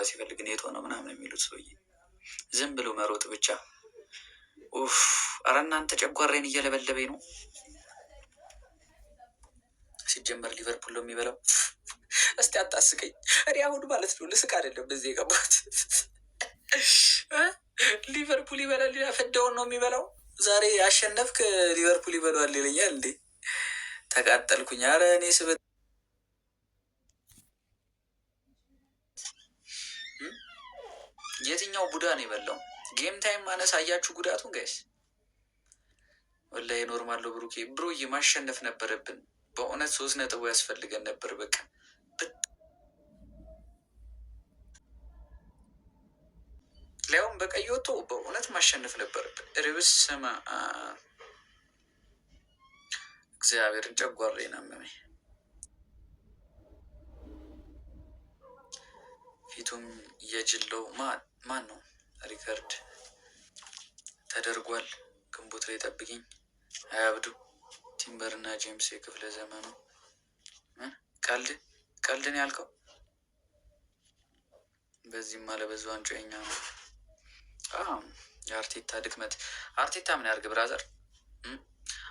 መግባት ሲፈልግ ኔቶ ነው ምናምን የሚሉት ሰውዬ ዝም ብሎ መሮጥ ብቻ። ኡፍ! ኧረ እናንተ ጨጓራዬን እየለበለበኝ ነው። ሲጀመር ሊቨርፑል ነው የሚበላው። እስቲ አታስቀኝ። እኔ አሁን ማለት ነው ልስቅ አይደለም በዚህ የገባት ሊቨርፑል ይበላል ያፈዳውን ነው የሚበላው። ዛሬ አሸነፍክ ሊቨርፑል ይበላዋል ይለኛል እንዴ? ተቃጠልኩኝ። ኧረ እኔ ስበት የትኛው ቡዳ ነው የበላው? ጌም ታይም ማነስ አያችሁ ጉዳቱን ጋይስ። ወላሂ ኖርማል ነው ብሩኬ። ብሮዬ ማሸነፍ ነበረብን በእውነት 3 ነጥቡ ያስፈልገን ነበር። በቃ ሊያውም በቀይ ወጥቶ በእውነት ማሸነፍ ነበረብን። ርብስ ስማ እግዚአብሔርን ጨጓራዬን አመመኝ። ፊቱም የጅለው ማን ነው? ሪከርድ ተደርጓል። ግንቦት ላይ ጠብቂኝ። አያብዱ ቲምበር እና ጄምስ የክፍለ ዘመኑ ቀልድን ያልከው በዚህም አለበዙ አንጮኛ ነው። የአርቴታ ድክመት። አርቴታ ምን ያርግ ብራዘር?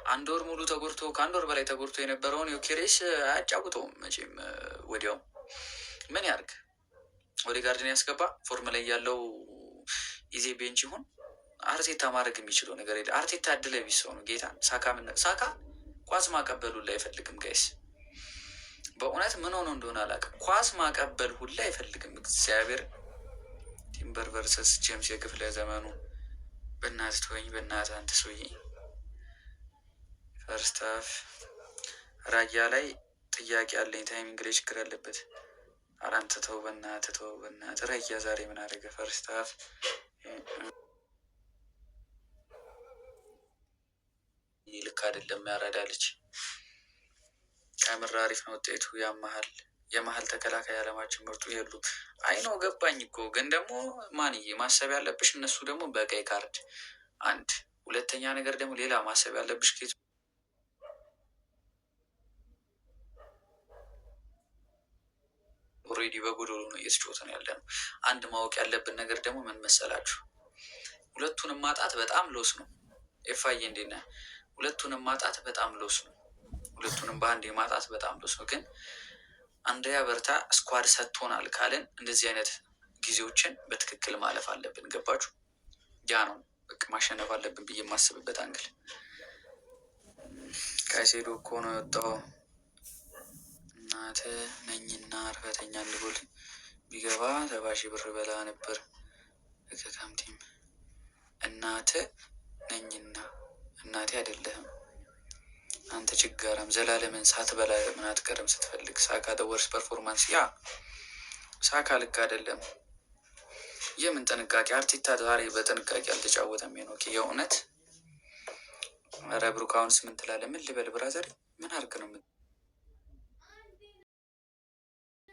1 ወር ሙሉ ተጎድቶ ከ1 ወር በላይ ተጎድቶ የነበረውን ዮኬሬስ አያጫውተውም መቼም ወዲያው። ምን ያርግ? ኦዴጋርድን ያስገባ ፎርም ላይ ያለው ኢዜ ቤንች ይሁን። አርቴታ ማድረግ የሚችለው ነገር የለ። አርቴታ እድለ ቢስ ሰው ነው ጌታ። ሳካ ኳስ ማቀበል ሁላ አይፈልግም ጋይስ። በእውነት ምን ሆኖ እንደሆነ አላውቅም። ኳስ ማቀበል ሁላ አይፈልግም። እግዚአብሔር ቲምበር ቨርሰስ ጄምስ የክፍለ ዘመኑ። በእናትህ ተወኝ፣ በእናትህ አንተ ሰውዬ። ፈርስት ሃፍ ራያ ላይ ጥያቄ አለኝ። ታይሚንግ ላይ ችግር አለበት። ኧረ አንተ ተው በእናትህ ተው በእናትህ። ራያ ዛሬ ምን አደረገ? ፈርስት ሃፍ ልክ አይደለም። ያራዳለች ከምር አሪፍ ነው ውጤቱ። የመሀል ተከላካይ አለማችን ምርጡ የሉም። አይነው ገባኝ እኮ ግን ደግሞ ማንዬ ማሰብ ያለብሽ እነሱ ደግሞ በቀይ ካርድ 1፣ ሁለተኛ ነገር ደግሞ ሌላ ማሰብ ያለብሽ ኬት ኦልሬዲ በጎዶሎ ነው እየተጫወትን ያለ ነው። አንድ ማወቅ ያለብን ነገር ደግሞ ምን መሰላችሁ? ሁለቱንም ማጣት በጣም ሎስ ነው። ኤፋዬ እንዴት ነህ? ሁለቱንም ማጣት በጣም ሎስ ነው። ሁለቱንም በአንድ ማጣት በጣም ሎስ ነው። ግን አንደኛ በርታ ስኳድ ሰጥቶናል ካልን እንደዚህ አይነት ጊዜዎችን በትክክል ማለፍ አለብን። ገባችሁ? ያ ነው በቃ ማሸነፍ አለብን ብዬ የማስብበት አንግል። ካይሴዶ እኮ ነው የወጣው። እናት ነኝና እርፈተኛ ልጎል ቢገባ 70,000 ብር በላ ነበር። ከካምቲም እናት ነኝና እናቴ አይደለህም አንተ ችጋራም። ዘላለምን ሳትበላ ምን አትቀርም ስትፈልግ። ሳካ ደወርስ ፐርፎርማንስ ያ ሳካ ልክ አይደለም። የምን ጥንቃቄ? አርቴታ ዛሬ በጥንቃቄ አልተጫወተም። ሄኖክ የእውነት ኧረ ብሩክ አሁንስ ምን ትላለህ? ምን ልበል ብራዘር? ምን አድርግ ነው